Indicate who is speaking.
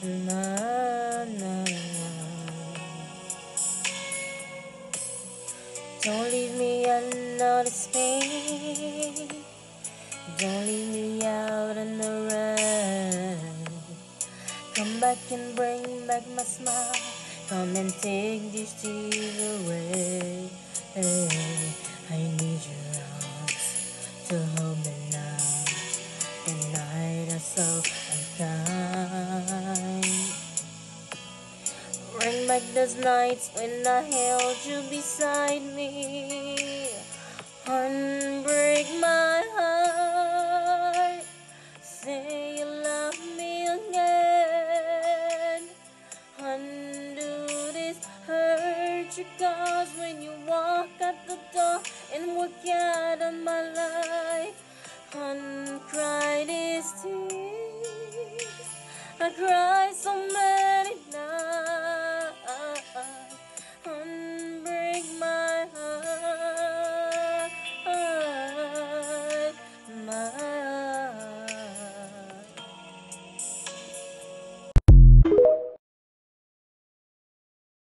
Speaker 1: Na, na, na. Don't leave me unnoticed, babe. Don't leave me out in the rain. Come back and bring back my smile. Come and take these tears away. I need your arms to hold me now. The night is so unkind. Bring back those nights when I held you beside me. Unbreak my heart. Say you love me again. Undo this hurt you caused when you walk out the door and walk out of my life. Uncry these tears. I cry so many.